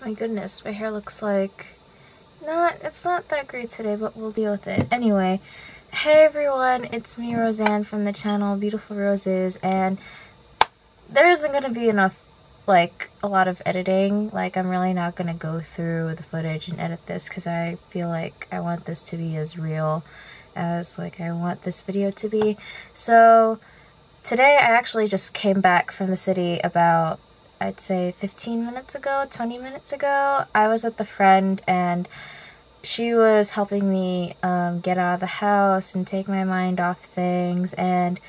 My goodness, my hair looks like it's not that great today, but we'll deal with it. Anyway, hey everyone, it's me, Roseanne, from the channel Beautiful Roses, and there isn't gonna be enough, like, a lot of editing. Like, I'm really not gonna go through the footage and edit this because I feel like I want this to be as real as, like, I want this video to be. So today I actually just came back from the city about, I'd say 15 minutes ago, 20 minutes ago. I was with a friend and she was helping me get out of the house and take my mind off things. And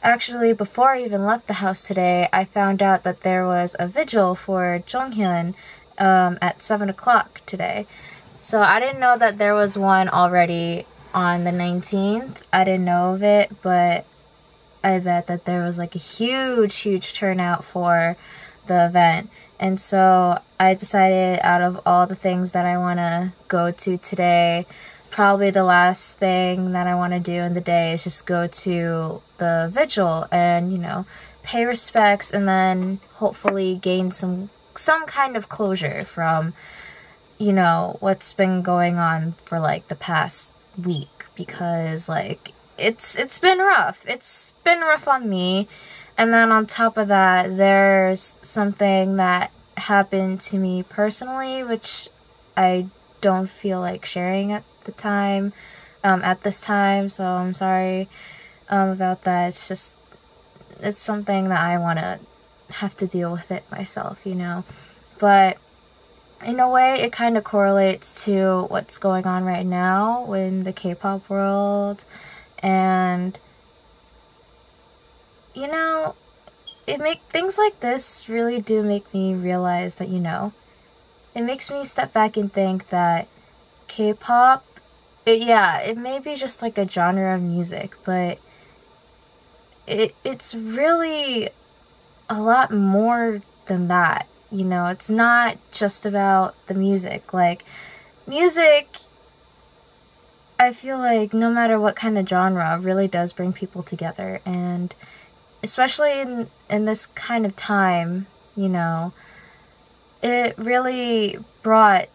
actually, before I even left the house today, I found out that there was a vigil for Jonghyun at 7 o'clock today. So I didn't know that there was one already on the 19th. I didn't know of it, but I bet that there was like a huge turnout for the event. And so I decided, out of all the things that I want to go to today, probably the last thing that I want to do in the day is just go to the vigil and, you know, pay respects and then hopefully gain some kind of closure from, you know, what's been going on for like the past week, because like it's been rough. It's been rough on me. And then on top of that, there's something that happened to me personally, which I don't feel like sharing at the time, at this time, so I'm sorry about that. It's just, it's something that I want to have to deal with it myself, you know. But in a way, it kind of correlates to what's going on right now in the K-pop world, and you know, things like this really do make me realize that, you know, it makes me step back and think that K-pop, it may be just like a genre of music, but it's really a lot more than that, you know. It's not just about the music. Like, music, I feel like no matter what kind of genre, really does bring people together, and especially in this kind of time, you know, it really brought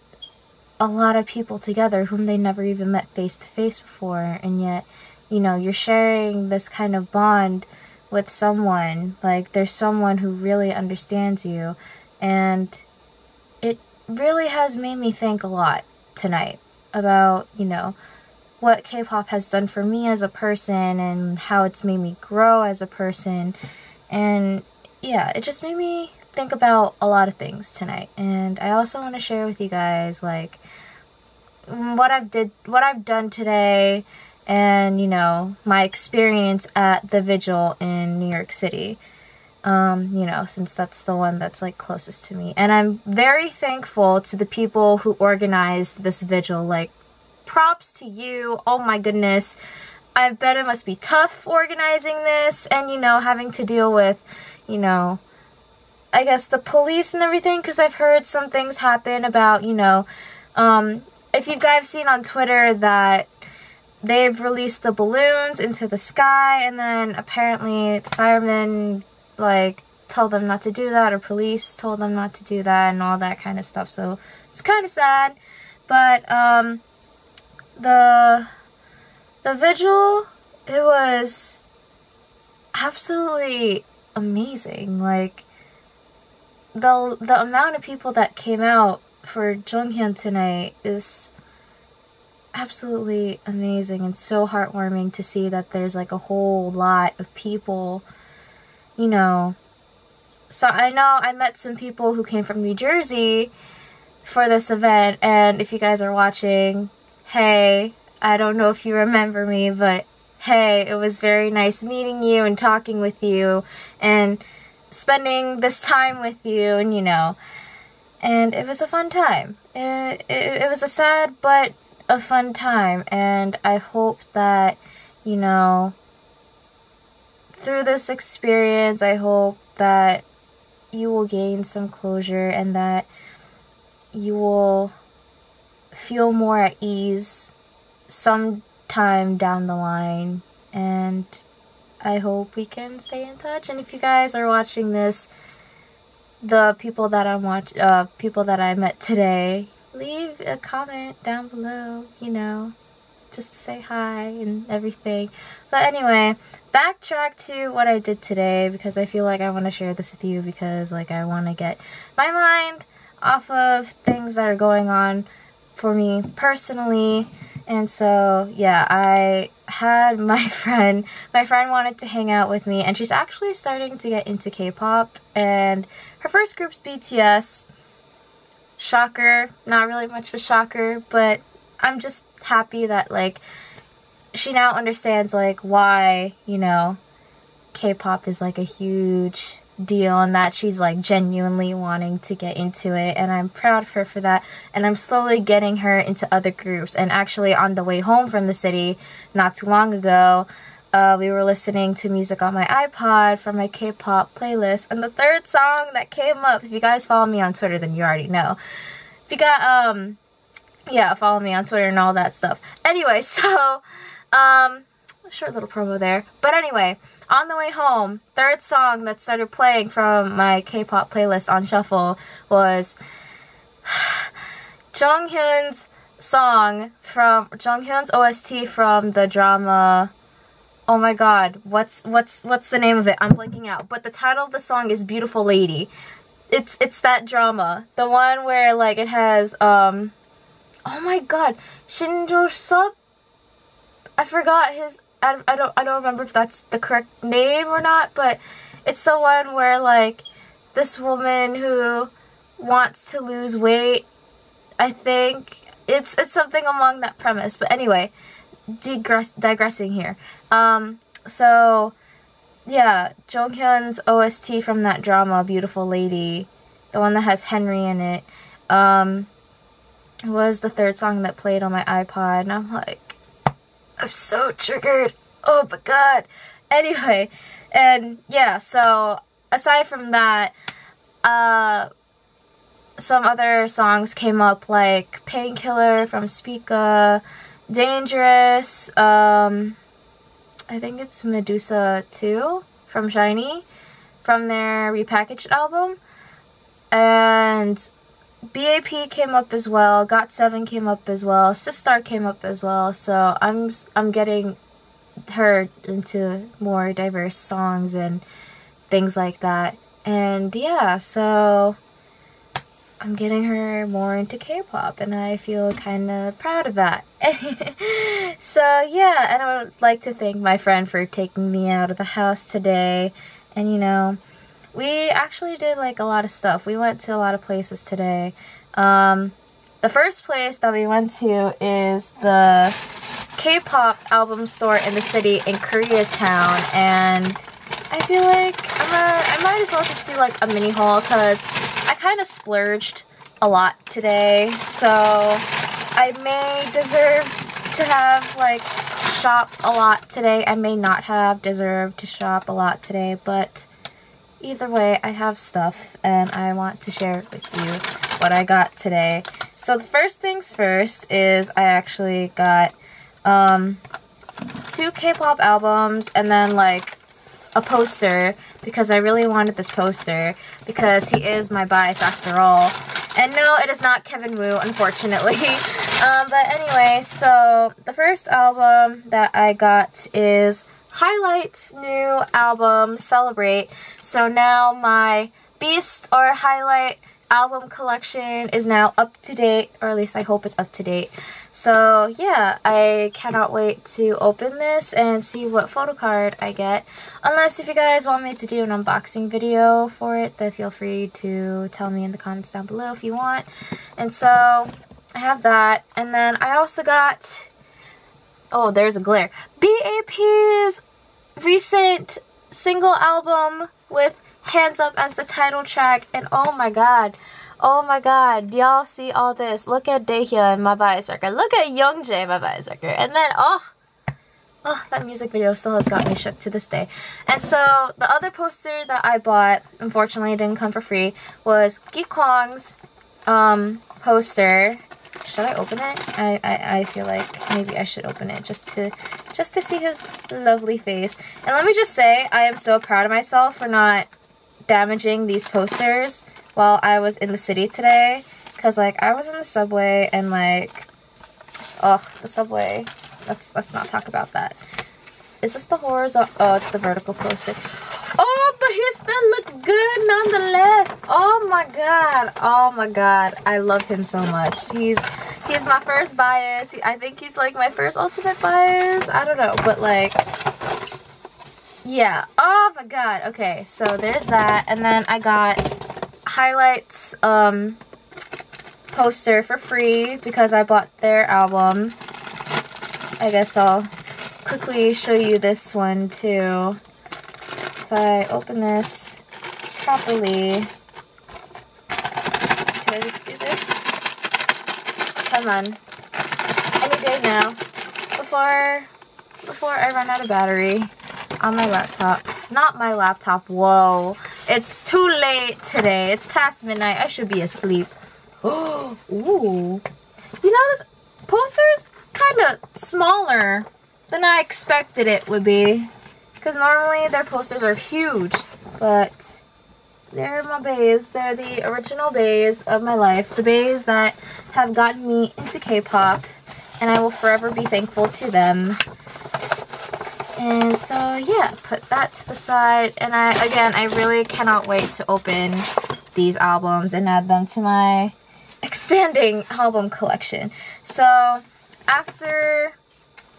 a lot of people together whom they never even met face to face before, and yet, you know, you're sharing this kind of bond with someone. Like, there's someone who really understands you, and it really has made me think a lot tonight about, you know, what K-pop has done for me as a person and how it's made me grow as a person. And yeah, it just made me think about a lot of things tonight. And I also want to share with you guys, like, what I've done today, and, you know, my experience at the vigil in New York City. You know, since that's the one that's like closest to me. And I'm very thankful to the people who organized this vigil. Like, props to you. Oh my goodness. I bet it must be tough organizing this and, you know, having to deal with, you know, I guess the police and everything, because I've heard some things happen about, you know, if you guys seen on Twitter that they've released the balloons into the sky, and then apparently the firemen, like, told them not to do that, or police told them not to do that, and all that kind of stuff. So it's kind of sad. But the vigil, it was absolutely amazing. Like, the amount of people that came out for Jonghyun tonight is absolutely amazing, and so heartwarming to see that there's like a whole lot of people, you know. So I know I met some people who came from New Jersey for this event, and if you guys are watching, hey, I don't know if you remember me, but hey, it was very nice meeting you and talking with you and spending this time with you, and, you know, and it was a fun time. It was a sad but a fun time, and I hope that, you know, through this experience, I hope that you will gain some closure and that you will feel more at ease sometime down the line. And I hope we can stay in touch. And if you guys are watching this the people that people that I met today, leave a comment down below, you know, just to say hi and everything. But anyway, backtrack to what I did today, because I feel like I want to share this with you, because like I want to get my mind off of things that are going on for me personally. And so yeah, I had my friend wanted to hang out with me, and she's actually starting to get into K-pop, and her first group's BTS. Shocker, not really much of a shocker, but I'm just happy that like she now understands like why, you know, K-pop is like a huge deal, and that she's like genuinely wanting to get into it, and I'm proud of her for that. And I'm slowly getting her into other groups. And actually on the way home from the city not too long ago, we were listening to music on my iPod from my K-pop playlist, and the third song that came up, if you guys follow me on Twitter then you already know, if you got yeah, follow me on Twitter and all that stuff. Anyway, so short little promo there, but anyway, on the way home, third song that started playing from my K-pop playlist on shuffle was Jonghyun's OST from the drama. Oh my god, what's the name of it? I'm blanking out. But the title of the song is Beautiful Lady. It's that drama. The one where like it has oh my god, Shinjo Sub. I forgot his I don't remember if that's the correct name or not, but it's the one where like this woman who wants to lose weight, I think. It's something along that premise. But anyway, digressing here. So yeah, Jonghyun's OST from that drama, Beautiful Lady, the one that has Henry in it, was the third song that played on my iPod, and I'm like, I'm so triggered. Oh my god. Anyway, and yeah, so aside from that, some other songs came up, like Painkiller from Spica, Dangerous, I think it's Medusa 2 from SHINee, from their repackaged album, and BAP came up as well, GOT7 came up as well, Sistar came up as well. So I'm getting her into more diverse songs and things like that. And yeah, so I'm getting her more into K-pop, and I feel kind of proud of that. So yeah, and I would like to thank my friend for taking me out of the house today. And you know, we actually did like a lot of stuff. We went to a lot of places today. The first place that we went to is the K-pop album store in the city in Koreatown, and I feel like I might as well just do like a mini haul, because I kind of splurged a lot today, so I may deserve to have like shopped a lot today. I may not have deserved to shop a lot today, but either way, I have stuff and I want to share with you what I got today. So the first things first is I actually got 2 K-pop albums, and then like a poster, because I really wanted this poster because he is my bias after all. And no, it is not Kevin Woo, unfortunately. But anyway, so the first album that I got is Highlight's new album, Celebrate. So now my Beast or Highlight album collection is now up to date, or at least I hope it's up to date. So yeah, I cannot wait to open this and see what photo card I get. Unless if you guys want me to do an unboxing video for it, then feel free to tell me in the comments down below if you want. And so I have that, and then I also got, oh, there's a glare, BAP's recent single album with Hands Up as the title track. And oh my god, y'all see all this? Look at Daehyun, my bias wrecker. Look at Youngjae, my bias wrecker. And then oh, that music video still has got me shook to this day. And so the other poster that I bought, unfortunately it didn't come for free, was Gikwang's poster. Should I open it? I feel like maybe I should open it just to see his lovely face. And let me just say, I am so proud of myself for not damaging these posters. while I was in the city today. Because, like, I was in the subway and, like, ugh, the subway. Let's not talk about that. Is this the horizontal? Oh, it's the vertical poster. Oh, but he still looks good nonetheless. Oh my god. Oh my god. I love him so much. He's my first bias. I think he's like my first ultimate bias. I don't know, but like, yeah. Oh my god. Okay, so there's that, and then I got Highlights poster for free because I bought their album. I guess I'll quickly show you this one too. If I open this properly, can I just do this? Come on. Any day now. Before I run out of battery on my laptop. Not my laptop, whoa. It's too late today. It's past midnight. I should be asleep. Oh, ooh. You know, this poster is kind of smaller than I expected it would be. Because normally their posters are huge. But they're my baes. They're the original baes of my life. The baes that have gotten me into K-pop. And I will forever be thankful to them. And so, yeah, put that to the side. And I really cannot wait to open these albums and add them to my expanding album collection. So, after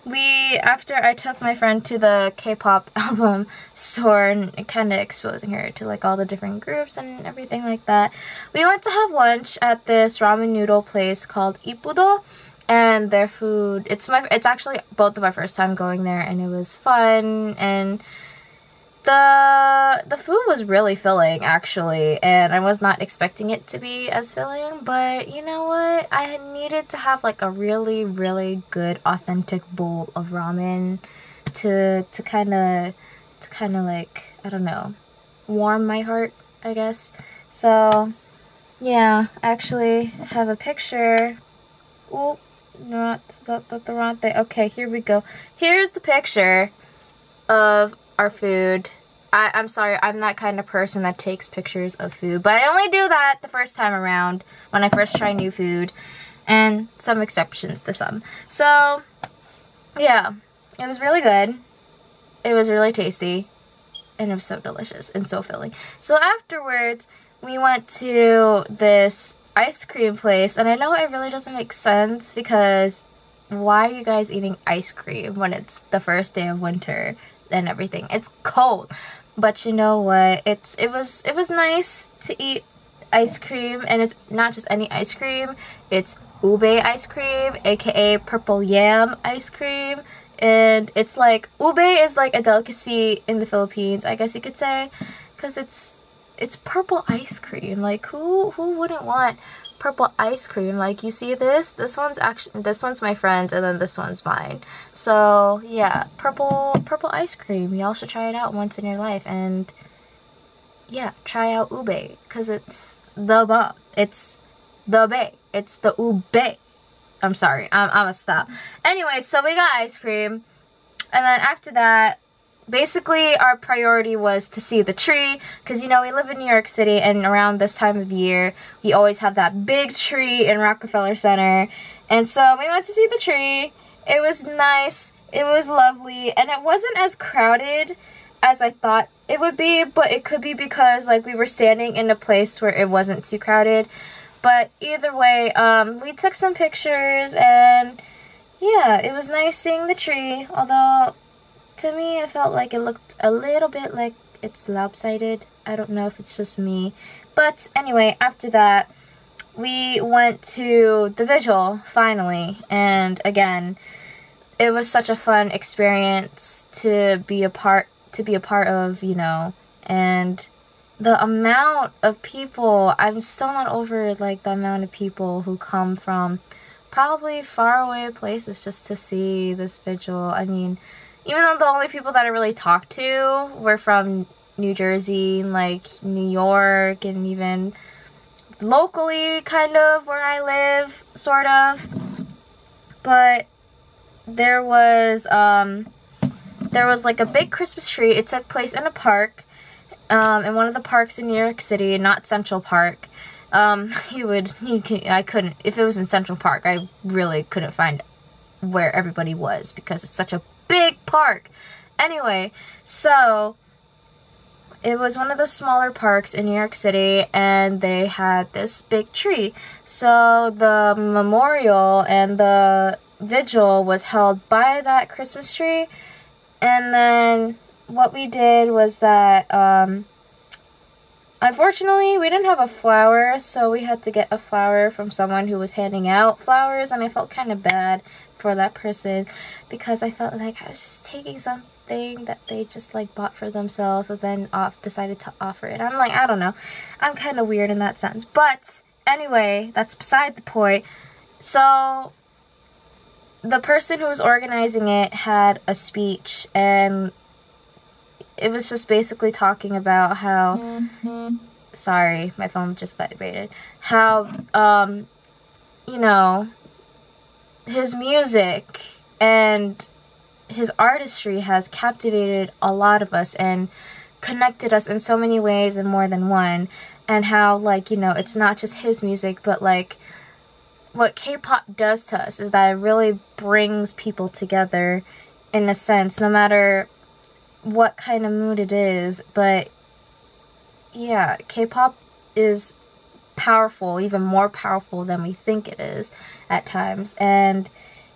I took my friend to the K-pop album store and kind of exposing her to like all the different groups and everything like that, we went to have lunch at this ramen noodle place called Ippudo. And their food, it's actually both of our first time going there, and it was fun, and the food was really filling actually, and I was not expecting it to be as filling, but you know what, I had needed to have like a really good authentic bowl of ramen to kind of like, I don't know, warm my heart, I guess. So yeah, I actually have a picture. Ooh. Not the wrong thing. Okay, here we go. Here's the picture of our food. I'm sorry, I'm that kind of person that takes pictures of food, but I only do that the first time around when I first try new food, and some exceptions to some. So yeah, it was really good. It was really tasty, and it was so delicious and so filling. So afterwards, we went to this ice cream place, and I know it really doesn't make sense because why are you guys eating ice cream when it's the first day of winter and everything? It's cold, but you know what, it was nice to eat ice cream, and it's not just any ice cream, it's ube ice cream, aka purple yam ice cream, and it's like, ube is like a delicacy in the Philippines, I guess you could say, because it's purple ice cream. Like, who wouldn't want purple ice cream? Like, you see this one's my friend's, and then this one's mine. So yeah, purple ice cream. Y'all should try it out once in your life, and yeah, try out ube, because it's the bomb. It's the bae. It's the ube. I'm sorry, I'm gonna stop. Anyway, so we got ice cream, and then after that, basically our priority was to see the tree, because you know, we live in New York City, and around this time of year we always have that big tree in Rockefeller Center. And so we went to see the tree. It was nice, it was lovely, and it wasn't as crowded as I thought it would be, but it could be because like we were standing in a place where it wasn't too crowded. But either way, we took some pictures, and yeah, it was nice seeing the tree, although to me, it felt like it looked a little bit like it's lopsided. I don't know if it's just me. But anyway, after that, we went to the Vigil, finally. And again, it was such a fun experience to be a part of, you know. And the amount of people, I'm still not over, like, the amount of people who come from probably faraway places just to see this Vigil. I mean, even though the only people that I really talked to were from New Jersey, like New York, and even locally kind of where I live, sort of. But there was like a big Christmas tree. It took place in a park, in one of the parks in New York City, not Central Park. I couldn't, if it was in Central Park, I really couldn't find where everybody was because it's such a big park. Anyway, so it was one of the smaller parks in New York City, and they had this big tree. So the memorial and the vigil was held by that Christmas tree. And then what we did was that, unfortunately, we didn't have a flower, so we had to get a flower from someone who was handing out flowers, and I felt kind of bad for that person because I felt like I was just taking something that they just like bought for themselves, but then decided to offer it. I'm like, I don't know. I'm kind of weird in that sense. But anyway, that's beside the point. So the person who was organizing it had a speech, and it was just basically talking about how, sorry, my phone just vibrated, how, you know, his music and his artistry has captivated a lot of us and connected us in so many ways and more than one, and how, like, you know, it's not just his music, but like what K-pop does to us is that it really brings people together in a sense, no matter what kind of mood it is. But yeah, K-pop is powerful, even more powerful than we think it is at times. And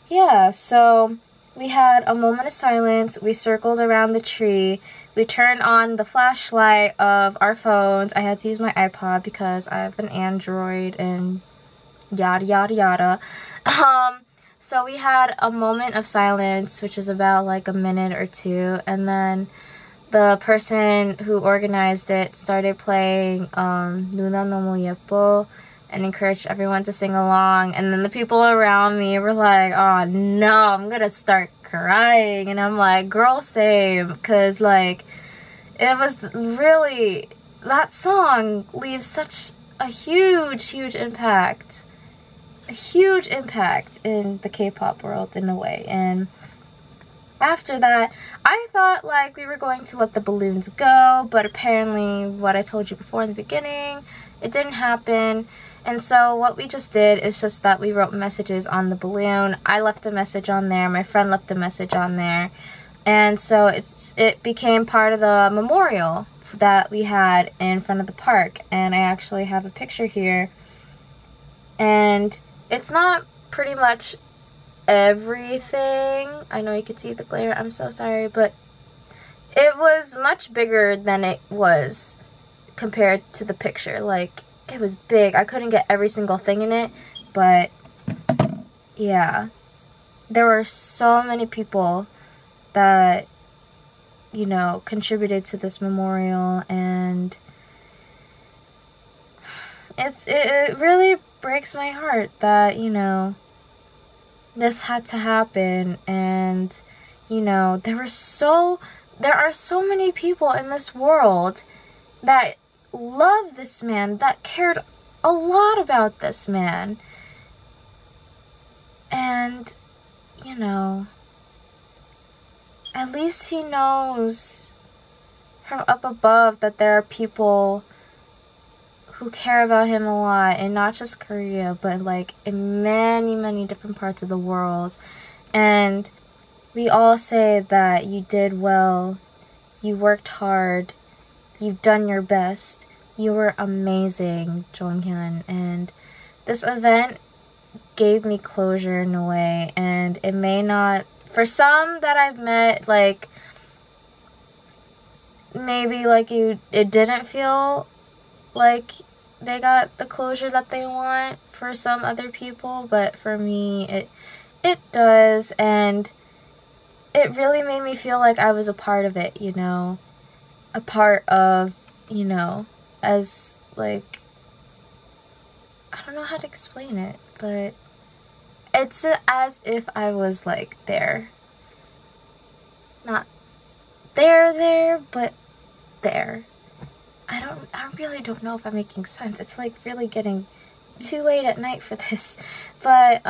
yeah, so we had a moment of silence. We circled around the tree. We turned on the flashlight of our phones. I had to use my iPod because I have an Android and yada yada yada. So we had a moment of silence, which was about like a minute or two, and then the person who organized it started playing Nuna Nomu Yeppo and encouraged everyone to sing along. And then the people around me were like, oh no, I'm gonna start crying. And I'm like, girl, same, because like it was really, that song leaves such a huge impact. A huge impact in the K-pop world in a way. And after that, I thought like we were going to let the balloons go, but apparently what I told you before in the beginning, it didn't happen. And so what we just did is just that we wrote messages on the balloon. I left a message on there, my friend left a message on there, and so it became part of the memorial that we had in front of the park. And I actually have a picture here, and it's not pretty much everything. I know you can see the glare, I'm so sorry, but it was much bigger than it was compared to the picture. Like, it was big. I couldn't get every single thing in it, but yeah, there were so many people that, you know, contributed to this memorial, and it really breaks my heart that, you know, this had to happen. And, you know, there are so many people in this world that love this man, that cared a lot about this man. And, you know, at least he knows from up above that there are people who care about him a lot, and not just Korea, but like in many different parts of the world. And we all say that you did well, you worked hard, you've done your best, you were amazing, Jonghyun. And this event gave me closure in a way, and it may not, for some that I've met, like maybe like it didn't feel like they got the closure that they want for some other people, but for me it does. And it really made me feel like I was a part of it, you know, a part of, you know, as like, I don't know how to explain it, but it's as if I was like there, not there, but there. I really don't know if I'm making sense. It's like really getting too late at night for this. But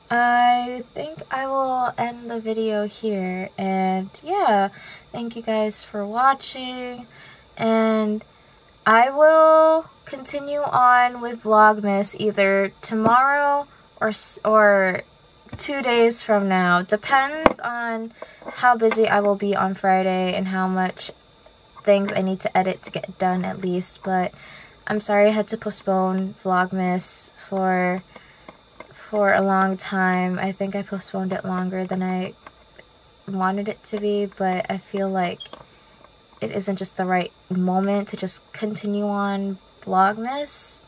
I think I will end the video here. And yeah, thank you guys for watching. and I will continue on with Vlogmas either tomorrow or 2 days from now. Depends on how busy I will be on Friday and how much things I need to edit to get done at least. But I'm sorry I had to postpone Vlogmas for a long time. I think I postponed it longer than I wanted it to be, but I feel like it isn't just the right moment to just continue on Vlogmas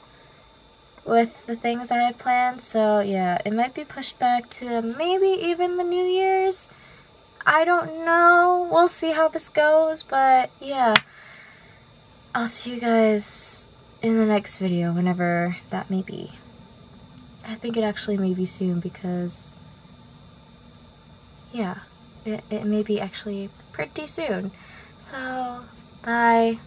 with the things that I have planned. So yeah, it might be pushed back to maybe even the New Year's. I don't know. We'll see how this goes, but yeah. I'll see you guys in the next video, whenever that may be. I think it actually may be soon because, yeah, it may be actually pretty soon. So, bye.